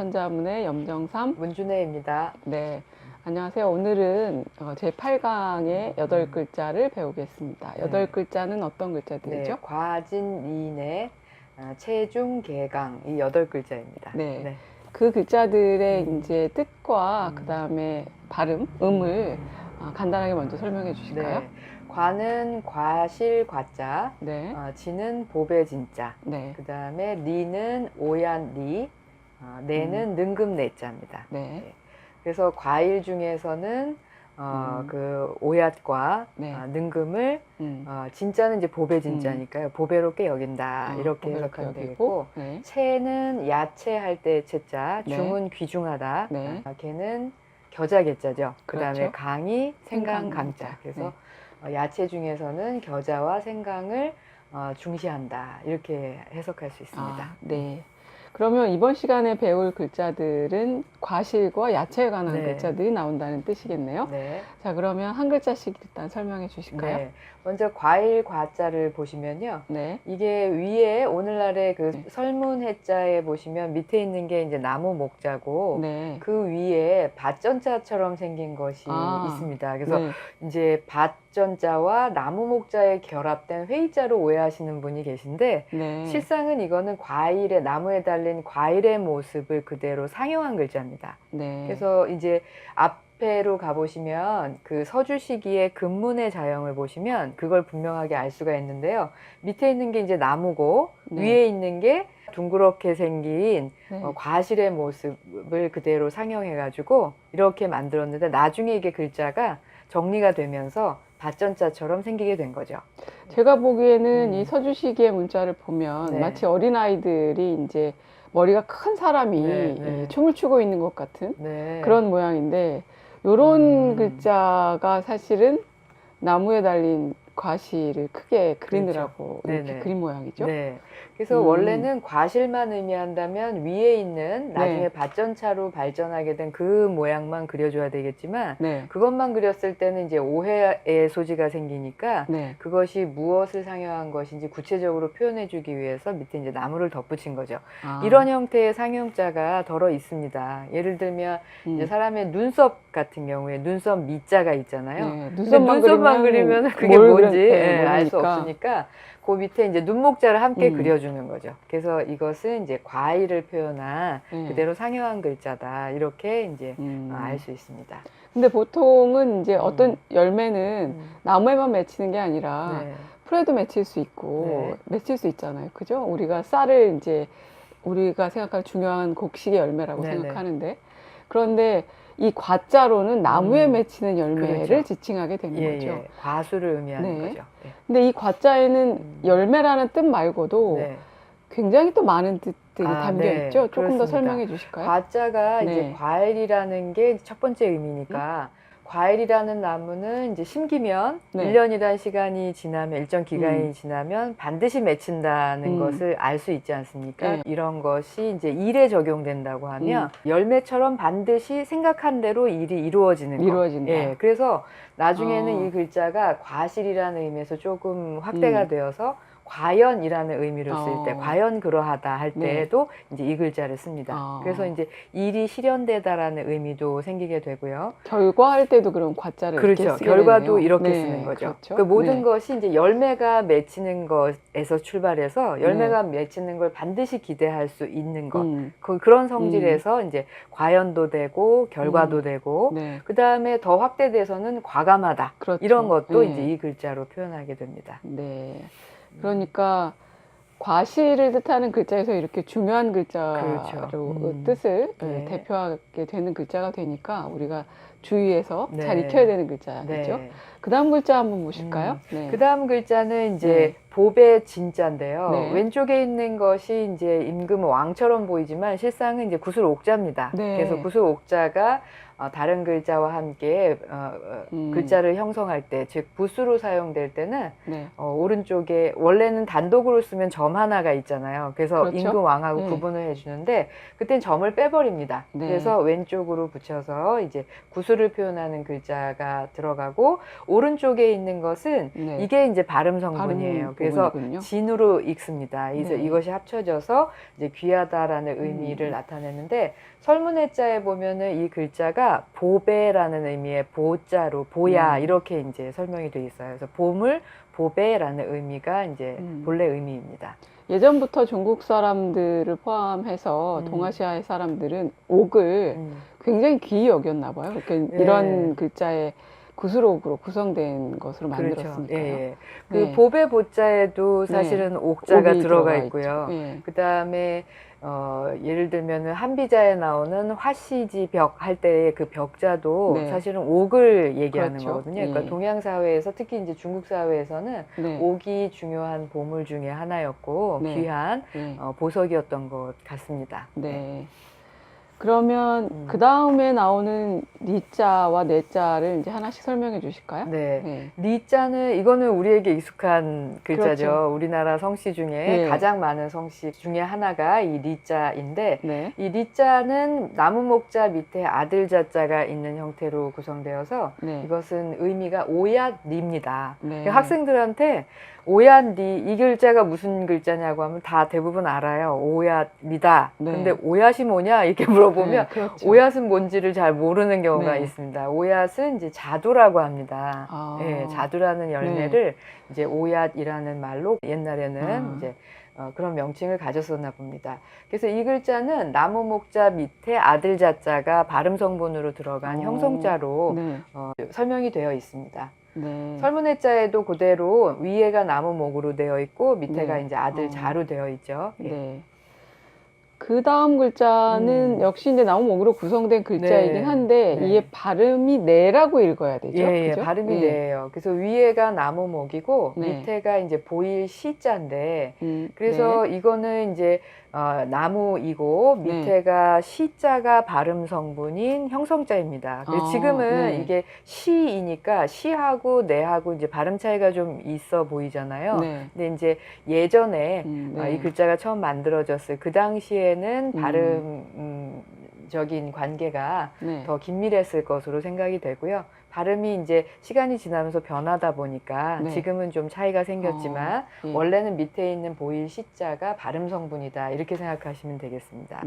천자문의 염정삼 문준혜입니다. 네, 안녕하세요. 오늘은 제8강의 8글자를 배우겠습니다. 네. 8글자는 어떤 글자들이죠? 네, 과진이내, 체중, 개강 이 8글자입니다. 네. 그 글자들의 이제 뜻과 음. 그 다음에 발음, 음을 간단하게 먼저 설명해 주실까요? 네. 과는 과실 과자, 네. 진은 보배 진자, 네. 그 다음에 리는 오얀 리, 내는 능금 내자입니다. 네. 네. 그래서 과일 중에서는 그 오얏과 네. 능금을 진짜는 이제 보배 진짜니까요. 보배롭게 여긴다 이렇게 해석하면 되겠고, 네. 채는 야채 할 때 채자, 네. 중은 귀중하다, 네. 개는 겨자 개자죠. 그 다음에 그렇죠. 강이 생강 강자. 그래서 야채 중에서는 겨자와 생강을 중시한다 이렇게 해석할 수 있습니다. 네. 그러면 이번 시간에 배울 글자들은 과실과 야채에 관한 네. 글자들이 나온다는 뜻이겠네요. 네. 자, 그러면 한 글자씩 일단 설명해 주실까요? 네. 먼저 과일 과자를 보시면요. 네. 이게 위에 오늘날의 그 네. 설문 해자에 보시면 밑에 있는 게 이제 나무 목자고 네. 그 위에 밭전자처럼 생긴 것이 있습니다. 그래서 네. 이제 밭전자와 나무 목자에 결합된 회의자로 오해하시는 분이 계신데 네. 실상은 이거는 과일의 나무에 달린 과일의 모습을 그대로 상용한 글자입니다. 네. 그래서 이제 앞에로 가보시면 그 서주시기의 근문의 자형을 보시면 그걸 분명하게 알 수가 있는데요. 밑에 있는 게 이제 나무고 네. 위에 있는 게 둥그렇게 생긴 네. 과실의 모습을 그대로 상영해가지고 이렇게 만들었는데 나중에 이게 글자가 정리가 되면서 밭전자처럼 생기게 된 거죠. 제가 보기에는 이 서주시기의 문자를 보면 네. 마치 어린아이들이 이제 머리가 큰 사람이 네. 춤을 추고 있는 것 같은 네. 그런 모양인데 요런 글자가 사실은 나무에 달린 과실을 크게 그리느라고 그렇죠. 이렇게 네네. 그린 모양이죠. 네. 그래서 원래는 과실만 의미한다면 위에 있는 나중에 네. 밭전차로 발전하게 된 그 모양만 그려줘야 되겠지만 네. 그것만 그렸을 때는 이제 오해의 소지가 생기니까 네. 그것이 무엇을 상용한 것인지 구체적으로 표현해주기 위해서 밑에 이제 나무를 덧붙인 거죠. 이런 형태의 상용자가 덜어 있습니다. 예를 들면 이제 사람의 눈썹 같은 경우에 눈썹 밑자가 있잖아요. 네. 눈썹만 그리면 그게 뭔지 알 수 없으니까 그 밑에 이제 눈목자를 함께 그려주는 거죠. 그래서 이것은 이제 과일을 표현한 그대로 상용한 글자다 이렇게 이제 알 수 있습니다. 근데 보통은 이제 어떤 열매는 나무에만 맺히는 게 아니라 풀에도 맺힐 수 있고 맺힐 수 있잖아요. 그죠? 우리가 쌀을 이제 우리가 생각할 중요한 곡식의 열매라고 생각하는데 그런데 이 과자로는 나무에 맺히는 열매를 그렇죠. 지칭하게 되는 거죠. 과수를 의미하는 거죠. 근데 이 과자에는 열매라는 뜻 말고도 굉장히 또 많은 뜻들이 담겨 있죠. 조금 더 설명해 주실까요? 과자가 이제 과일이라는 게 첫 번째 의미니까 과일이라는 나무는 이제 심기면 1년이라는 시간이 지나면 일정 기간이 지나면 반드시 맺힌다는 것을 알 수 있지 않습니까? 이런 것이 이제 일에 적용된다고 하면 열매처럼 반드시 생각한 대로 일이 이루어지는 것. 그래서 나중에는 이 글자가 과실이라는 의미에서 조금 확대가 되어서 과연이라는 의미로 쓸 때, 과연 그러하다 할 때에도 이제 이 글자를 씁니다. 그래서 이제 일이 실현되다라는 의미도 생기게 되고요. 결과할 때도 그럼 과자를 그렇죠. 이렇게 쓰게 결과도 되네요. 이렇게 쓰는 거죠. 그렇죠. 그 모든 것이 이제 열매가 맺히는 것에서 출발해서 열매가 맺히는 걸 반드시 기대할 수 있는 것. 그런 성질에서 이제 과연도 되고 결과도 되고 그 다음에 더 확대돼서는 과감하다. 그렇죠. 이런 것도 이제 이 글자로 표현하게 됩니다. 네. 그러니까 과실을 뜻하는 글자에서 이렇게 중요한 글자로 뜻을 대표하게 되는 글자가 되니까 우리가 주의해서 잘 익혀야 되는 글자겠죠. 그 다음 글자 한번 보실까요? 그 다음 글자는 이제 보배 진자인데요. 왼쪽에 있는 것이 이제 임금 왕처럼 보이지만 실상은 이제 구슬 옥자입니다. 그래서 구슬 옥자가 다른 글자와 함께 글자를 형성할 때, 즉 붓으로 사용될 때는 네. 오른쪽에 원래는 단독으로 쓰면 점 하나가 있잖아요. 그래서 그렇죠? 임금 왕하고 네. 구분을 해주는데 그땐 점을 빼버립니다. 네. 그래서 왼쪽으로 붙여서 이제 구수를 표현하는 글자가 들어가고 오른쪽에 있는 것은 네. 이게 이제 발음 성분이에요. 그래서 부분이군요. 진으로 읽습니다. 네. 이것이 합쳐져서 이제 귀하다라는 의미를 나타내는데 설문해자에 보면은 이 글자가 보배라는 의미의 보자로 보야 이렇게 이제 설명이 되어 있어요. 그래서 보물, 보배라는 의미가 이제 본래 의미입니다. 예전부터 중국 사람들을 포함해서 동아시아의 사람들은 옥을 굉장히 귀히 여겼나 봐요. 그러니까 이런 글자의 구슬옥으로 구성된 것으로 만들었으니까요. 그렇죠. 예. 그 보배 보자에도 사실은 옥자가 들어가 있고요. 그 다음에 예를 들면 한비자에 나오는 화시지 벽 할 때의 그 벽자도 사실은 옥을 얘기하는 거거든요. 그러니까 동양 사회에서 특히 이제 중국 사회에서는 옥이 중요한 보물 중에 하나였고 귀한 보석이었던 것 같습니다. 네. 그러면 그 다음에 나오는 리자와 네자를 이제 하나씩 설명해 주실까요? 네. 리자는 이거는 우리에게 익숙한 글자죠. 그렇죠. 우리나라 성씨 중에 가장 많은 성씨 중에 하나가 이 리자인데 이 리자는 나무 목자 밑에 아들 자자가 있는 형태로 구성되어서 이것은 의미가 오얏리입니다. 학생들한테 오얏리 이 글자가 무슨 글자냐고 하면 다 대부분 알아요. 오얏리다. 근데 오얏이 뭐냐 이렇게 물어보면 그렇죠. 오얏은 뭔지를 잘 모르는 경우가 있습니다. 오얏은 이제 자두라고 합니다. 자두라는 열매를 이제 오얏이라는 말로 옛날에는 이제 그런 명칭을 가졌었나 봅니다. 그래서 이 글자는 나무 목자 밑에 아들 자자가 발음 성분으로 들어간 형성자로 설명이 되어 있습니다. 설문해자에도 그대로 위에가 나무 목으로 되어 있고 밑에가 이제 아들 자로 되어 있죠. 그 다음 글자는 역시 이제 나무 목으로 구성된 글자이긴 한데 이게 발음이 네라고 읽어야 되죠? 그죠? 발음이 네예요. 그래서 위에가 나무 목이고 밑에가 이제 보일 시자인데 그래서 이거는 이제 나무이고 밑에가 시자가 발음 성분인 형성자입니다. 그래서 지금은 이게 시이니까 시하고 네하고 이제 발음 차이가 좀 있어 보이잖아요. 근데 이제 예전에 이 글자가 처음 만들어졌을 그 당시에는 발음적인 관계가 더 긴밀했을 것으로 생각이 되고요. 발음이 이제 시간이 지나면서 변하다 보니까 지금은 좀 차이가 생겼지만 원래는 밑에 있는 보일 시자가 발음 성분이다 이렇게 생각하시면 되겠습니다.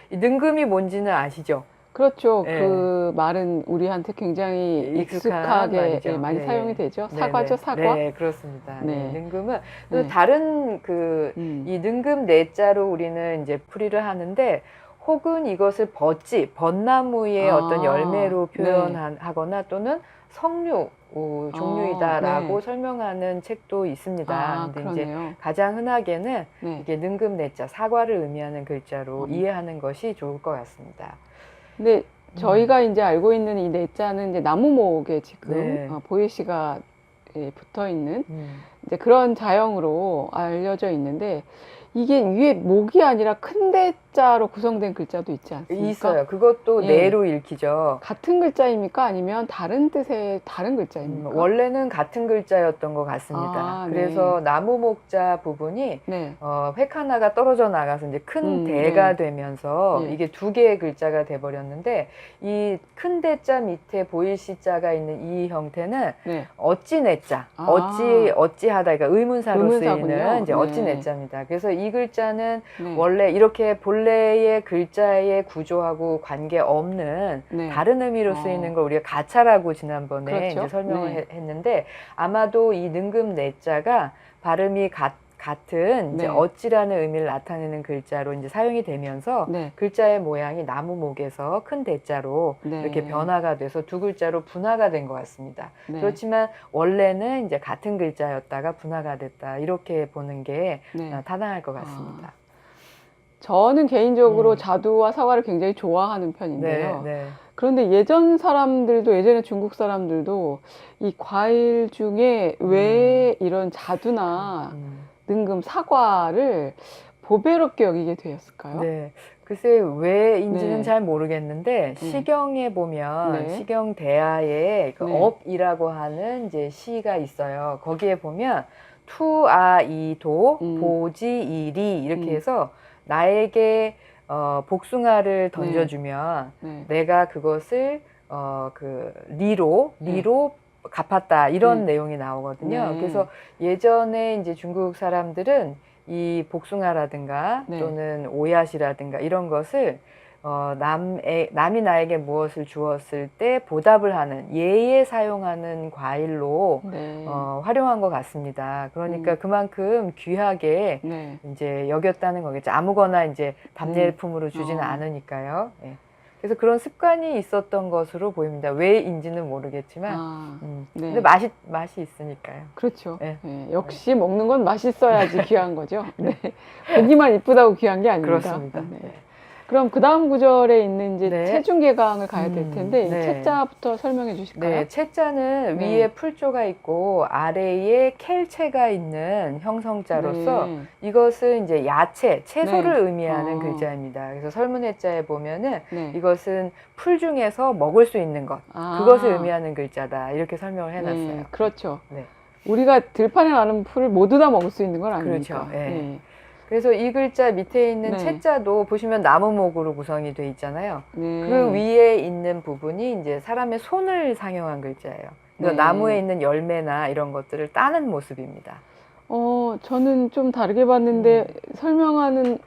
이 능금이 뭔지는 아시죠? 그렇죠. 그 말은 우리한테 굉장히 익숙하게 많이 사용이 되죠. 사과죠, 사과. 네, 그렇습니다. 능금은 다른 이 능금 네자로 우리는 이제 풀이를 하는데 혹은 이것을 벚나무의 어떤 열매로 표현하거나 또는 석류 종류이다라고 설명하는 책도 있습니다. 근데 이제 가장 흔하게는 이게 능금 네자, 사과를 의미하는 글자로 이해하는 것이 좋을 것 같습니다. 근데 저희가 이제 알고 있는 이 네자는 이제 나무목에 지금 보일씨가 붙어 있는 이제 그런 자형으로 알려져 있는데 이게 위에 목이 아니라 큰 대자로 구성된 글자도 있지 않습니까? 있어요. 그것도 네로 읽히죠. 같은 글자입니까? 아니면 다른 뜻의 다른 글자입니까? 원래는 같은 글자였던 것 같습니다. 그래서 나무 목자 부분이 획 하나가 떨어져 나가서 이제 큰 대가 되면서 이게 두 개의 글자가 돼버렸는데 이 큰 대자 밑에 보일 시자가 있는 이 형태는 어찌 내자, 어찌하다, 그러니까 의문사로 쓰이는 이제 어찌 내자입니다. 그래서 이 글자는 원래 이렇게 본래의 글자의 구조하고 관계없는 다른 의미로 쓰이는 걸 우리가 가차라고 지난번에 이제 설명을 했는데 아마도 이 능금 내자가 발음이 같은 이제 어찌라는 의미를 나타내는 글자로 이제 사용이 되면서 글자의 모양이 나무목에서 큰 대자로 이렇게 변화가 돼서 두 글자로 분화가 된 것 같습니다. 그렇지만 원래는 이제 같은 글자였다가 분화가 됐다 이렇게 보는 게 타당할 것 같습니다. 저는 개인적으로 자두와 사과를 굉장히 좋아하는 편인데요. 그런데 예전에 중국 사람들도 이 과일 중에 왜 이런 자두나 능금, 사과를 보배롭게 여기게 되었을까요? 글쎄 왜인지는 네. 잘 모르겠는데 시경에 보면 네. 시경대하에 그 네. 업이라고 하는 이제 시가 있어요. 거기에 보면 투아이도 보지이리 이렇게 해서 나에게 복숭아를 던져주면 네. 내가 그것을 그 리로 갚았다 이런 내용이 나오거든요. 네. 그래서 예전에 이제 중국 사람들은 이 복숭아라든가 네. 또는 오얏이라든가 이런 것을 남이 나에게 무엇을 주었을 때 보답을 하는 예에 사용하는 과일로 네. 활용한 것 같습니다. 그러니까 그만큼 귀하게 네. 이제 여겼다는 거겠죠. 아무거나 이제 답례품으로 주지는 않으니까요. 예. 그래서 그런 습관이 있었던 것으로 보입니다. 왜인지는 모르겠지만, 네. 근데 맛이 있으니까요. 그렇죠. 네. 네. 역시 먹는 건 맛있어야지 귀한 거죠. 네. 보기만 이쁘다고 귀한 게 아닙니다. 그렇습니다. 네. 네. 그럼 그 다음 구절에 있는 이제 네. 체중계강을 가야 될 텐데 네. 채자부터 설명해 주실까요? 네, 채자는 네. 위에 풀조가 있고 아래에 켈체가 있는 형성자로서 네. 이것은 이제 야채, 채소를 네. 의미하는 글자입니다. 그래서 설문해자에 보면은 네. 이것은 풀 중에서 먹을 수 있는 것, 그것을 의미하는 글자다 이렇게 설명을 해놨어요. 네. 그렇죠. 네. 우리가 들판에 나는 풀을 모두 다 먹을 수 있는 건 아니니까. 그렇죠. 네. 네. 그래서 이 글자 밑에 있는 네. 채자도 보시면 나무목으로 구성이 돼 있잖아요. 네. 그 위에 있는 부분이 이제 사람의 손을 상용한 글자예요. 그래서 네. 나무에 있는 열매나 이런 것들을 따는 모습입니다. 저는 좀 다르게 봤는데 설명하는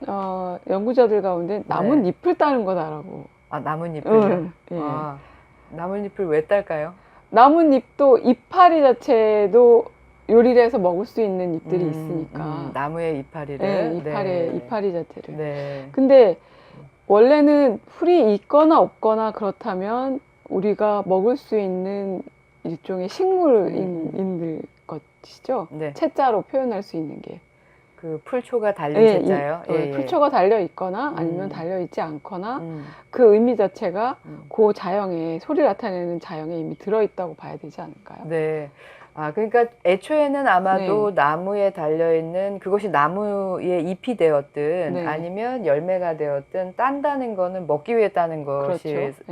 연구자들 가운데 나뭇잎을 따는 거다라고. 아, 나뭇잎을요? 예. 아, 나뭇잎을 왜 딸까요? 나뭇잎도 이파리 자체도 요리를 해서 먹을 수 있는 잎들이 있으니까. 나무의 이파리를. 네, 네. 이파리 자체를. 네. 근데 원래는 풀이 있거나 없거나 그렇다면 우리가 먹을 수 있는 일종의 식물인 것이죠. 네. 채자로 표현할 수 있는 게. 그 풀초가 달린 채자요? 예, 풀초가 달려 있거나 아니면 달려 있지 않거나 음. 그 의미 자체가 그 자형에, 소리를 나타내는 자형에 이미 들어있다고 봐야 되지 않을까요? 네. 아, 그러니까 애초에는 아마도 나무에 달려있는 그것이 나무의 잎이 되었든 아니면 열매가 되었든 딴다는 거는 먹기 위해 따는 것일 그렇죠.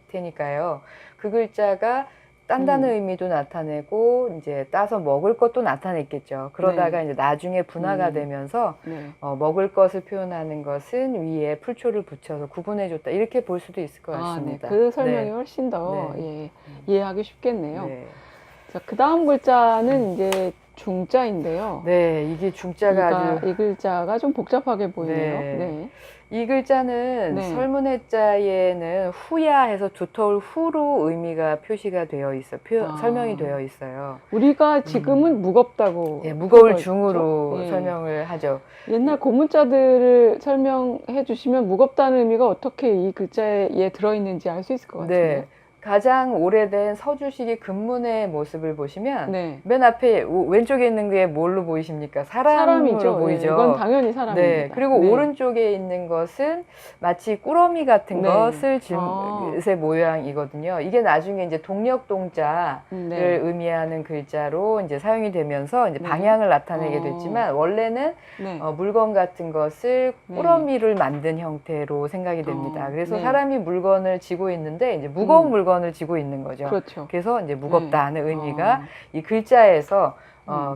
테니까요. 그 글자가 딴다는 의미도 나타내고 이제 따서 먹을 것도 나타냈겠죠. 그러다가 이제 나중에 분화가 되면서 먹을 것을 표현하는 것은 위에 풀초를 붙여서 구분해줬다 이렇게 볼 수도 있을 것 같습니다. 그 설명이 훨씬 더 이해하기 쉽겠네요. 자, 그 다음 글자는 이제 중자인데요. 네, 이게 중자가 이 글자가 좀 복잡하게 보이네요. 네. 이 글자는 설문해자에는 후야 해서 두터울 후로 의미가 표시가 되어 있어, 설명이 되어 있어요. 우리가 지금은 무겁다고. 무거울 중으로 설명을 하죠. 옛날 고문자들을 설명해 주시면 무겁다는 의미가 어떻게 이 글자에 들어있는지 알 수 있을 것 같아요. 네. 가장 오래된 서주시기 금문의 모습을 보시면 맨 앞에 왼쪽에 있는 게 뭘로 보이십니까? 사람으로 보이죠. 이건 당연히 사람입니다. 네. 그리고 오른쪽에 있는 것은 마치 꾸러미 같은 것을 짓의 모양이거든요. 이게 나중에 이제 동력동자를 의미하는 글자로 이제 사용이 되면서 이제 방향을 나타내게 됐지만 원래는 물건 같은 것을 꾸러미를 만든 형태로 생각이 됩니다. 그래서 사람이 물건을 지고 있는데 이제 무거운 물건을 지고 있는 거죠. 그렇죠. 그래서 이제 무겁다는 의미가 이 글자에서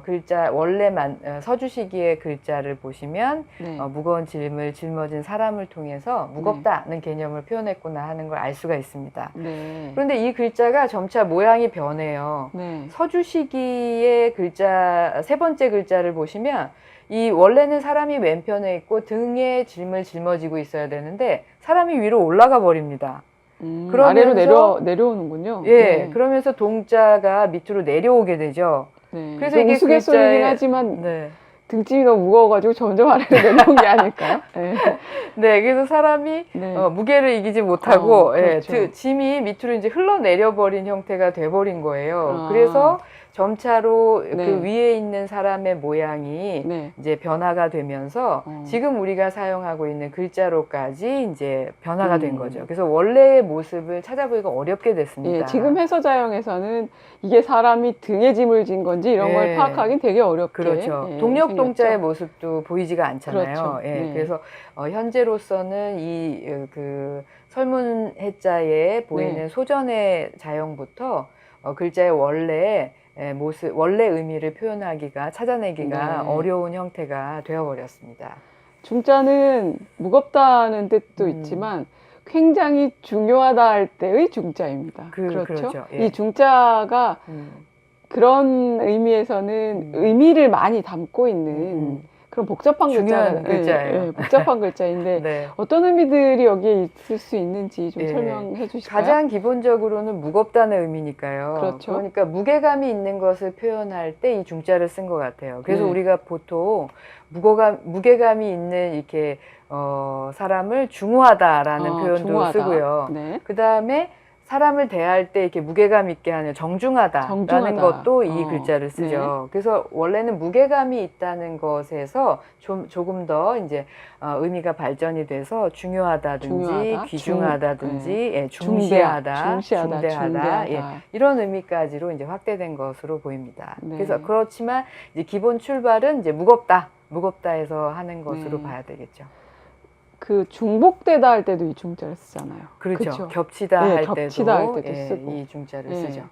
글자 원래만 서주시기의 글자를 보시면 무거운 짐을 짊어진 사람을 통해서 무겁다는 개념을 표현했구나 하는 걸 알 수가 있습니다. 그런데 이 글자가 점차 모양이 변해요. 서주시기의 글자 세 번째 글자를 보시면 이 원래는 사람이 왼편에 있고 등에 짐을 짊어지고 있어야 되는데 사람이 위로 올라가 버립니다. 아래로 내려오는군요. 그러면서 동자가 밑으로 내려오게 되죠. 그래서 이게 우스갯소리긴 하지만 등짐이 너무 무거워가지고 점점 아래로 내려온 게 아닐까요? 그래서 사람이 무게를 이기지 못하고 그렇죠. 짐이 밑으로 이제 흘러내려 버린 형태가 돼버린 거예요. 그래서 점차로 그 위에 있는 사람의 모양이 이제 변화가 되면서 지금 우리가 사용하고 있는 글자로까지 이제 변화가 된 거죠. 그래서 원래의 모습을 찾아보기가 어렵게 됐습니다. 지금 해서자형에서는 이게 사람이 등에 짐을 진 건지 이런 걸 파악하기 되게 어렵게. 그렇죠. 동력동 일동자의 모습도 보이지가 않잖아요. 그렇죠. 예, 네. 그래서 현재로서는 이 그 설문 해자에 보이는 네. 소전의 자형부터 글자의 원래 모습, 원래 의미를 표현하기가, 찾아내기가 네. 어려운 형태가 되어버렸습니다. 중자는 무겁다는 뜻도 있지만 굉장히 중요하다 할 때의 중자입니다. 그렇죠? 예. 이 중자가 그런 의미에서는 의미를 많이 담고 있는 그런 복잡한 중요한 글자예요. 예, 복잡한 글자인데 네. 어떤 의미들이 여기에 있을 수 있는지 좀 설명해 주실까요? 가장 기본적으로는 무겁다는 의미니까요. 그렇죠. 그러니까 무게감이 있는 것을 표현할 때 이 중자를 쓴 것 같아요. 그래서 네. 우리가 보통 무게감이 있는 이렇게 사람을 중후하다라는 표현도 중후하다. 쓰고요. 네. 그 다음에 사람을 대할 때 이렇게 무게감 있게 하는 정중하다라는 것도 이 글자를 쓰죠. 네. 그래서 원래는 무게감이 있다는 것에서 조금 더 이제 의미가 발전이 돼서 중요하다든지 귀중하다든지 예, 중시하다, 중대하다 예, 이런 의미까지로 이제 확대된 것으로 보입니다. 네. 그래서 그렇지만 이제 기본 출발은 이제 무겁다에서 하는 것으로 봐야 되겠죠. 그 중복되다 할 때도 이 중자를 쓰잖아요. 그렇죠. 그쵸? 겹치다 할 때도 쓰고 이 중자를 쓰죠.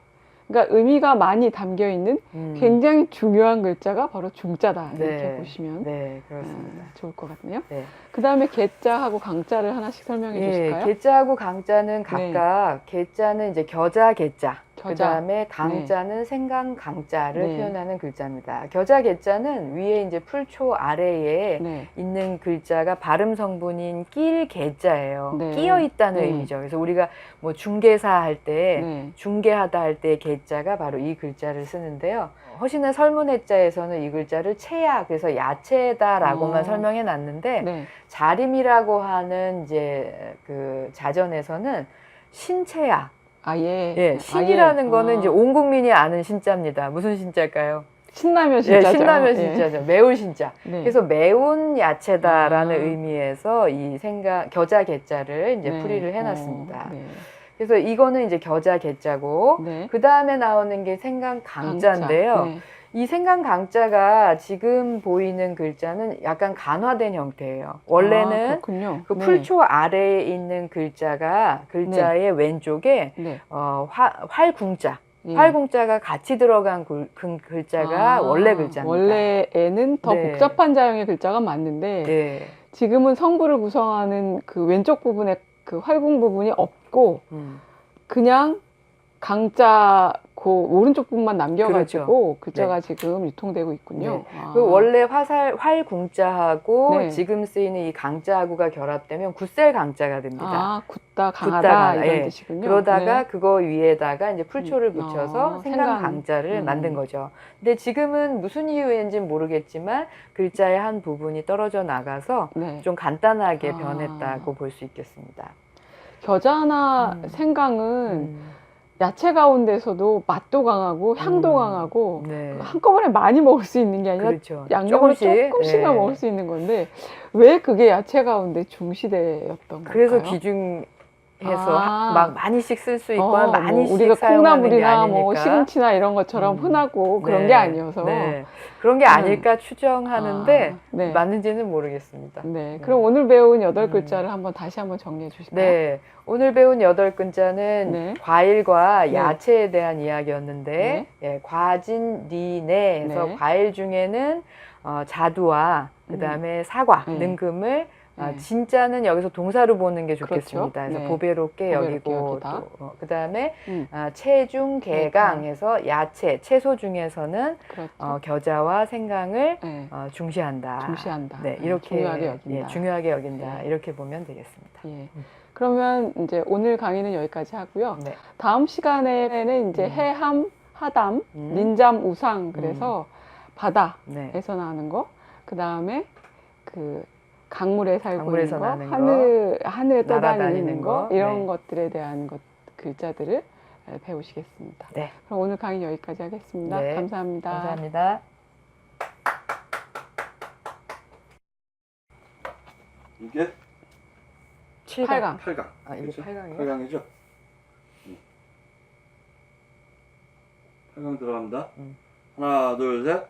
그러니까 의미가 많이 담겨 있는 굉장히 중요한 글자가 바로 중자다. 네. 이렇게 보시면 그렇습니다. 좋을 것 같네요. 네. 그 다음에 개자하고 강자를 하나씩 설명해 주실까요? 개자하고 강자는 각각 개자는 이제 겨자, 개자. 그 다음에 강자는 생강, 강자를 표현하는 글자입니다. 겨자, 개자는 위에 이제 풀초 아래에 있는 글자가 발음 성분인 낄, 개자예요. 끼어 있다는 의미죠. 그래서 우리가 뭐 중개사 할 때, 중개하다 할 때 개자가 바로 이 글자를 쓰는데요. 허신의 설문해자에서는 이 글자를 채야, 그래서 야채다라고만 설명해 놨는데, 자림이라고 하는 이제 그 자전에서는 신채야. 신이라는 거는 이제 온 국민이 아는 신자입니다. 무슨 신자일까요? 신라면 신자죠. 신라면 신자죠. 매운 신자. 그래서 매운 야채다라는 의미에서 이 겨자 개자를 이제 풀이를 해놨습니다. 그래서 이거는 이제 겨자 개자고, 그 다음에 나오는 게 생강 강자인데요. 이 생강 강자가 지금 보이는 글자는 약간 간화된 형태예요. 원래는 그 풀초 아래에 있는 글자의 왼쪽에 활궁자. 활궁자가 같이 들어간 글자가 원래 글자입니다. 원래에는 더 복잡한 자형의 글자가 맞는데 지금은 성부를 구성하는 그 왼쪽 부분에 그 활궁 부분이 없고 그냥 강자 그 오른쪽 부분만 남겨가지고 글자가 지금 유통되고 있군요. 그 원래 활궁자하고 지금 쓰이는 이 강자하고가 결합되면 굳셀 강자가 됩니다. 굳다, 강하다 이런 뜻이군요. 그러다가 그거 위에다가 이제 풀초를 붙여서 생강 강자를 만든 거죠. 근데 지금은 무슨 이유인지는 모르겠지만 글자의 한 부분이 떨어져 나가서 좀 간단하게 변했다고 볼 수 있겠습니다. 겨자나 생강은 야채 가운데서도 맛도 강하고 향도 강하고 한꺼번에 많이 먹을 수 있는 게 아니라 양념을 조금씩만 먹을 수 있는 건데 왜 그게 야채 가운데 중시되었던 걸까요? 그래서 귀중해서 막 많이씩 쓸 수 있고 많이씩 우리가 사용하는 게 콩나물이나 아니니까. 뭐 시금치나 이런 것처럼 흔하고 그런 게 아니어서 그런 게 아닐까 추정하는데 맞는지는 모르겠습니다. 그럼 오늘 배운 8글자를 다시 한번 정리해 주실까요? 오늘 배운 8글자는 과일과 야채에 대한 이야기였는데 과진, 리네에서 과일 중에는 자두와 그 다음에 사과, 능금을 진짜는 여기서 동사로 보는 게 좋겠습니다. 그래서 보배롭게 여기고 그 다음에 체중, 개강해서 야채, 채소 중에서는 겨자와 생강을 중시한다. 이렇게 중요하게 여긴다. 이렇게 보면 되겠습니다. 그러면 이제 오늘 강의는 여기까지 하고요. 다음 시간에는 이제 해함, 하담, 닌잠, 우상 그래서 바다에서 나는 거, 그 다음에 그 강물에 살고 있는 거, 하늘에 떠다니는 거 이런 것들에 대한 글자들을 배우시겠습니다. 그럼 오늘 강의 여기까지 하겠습니다. 감사합니다. 감사합니다. 이게 8강. 8강. 이게 8강이요? 8강이죠? 8강 들어갑니다. 하나, 둘, 셋.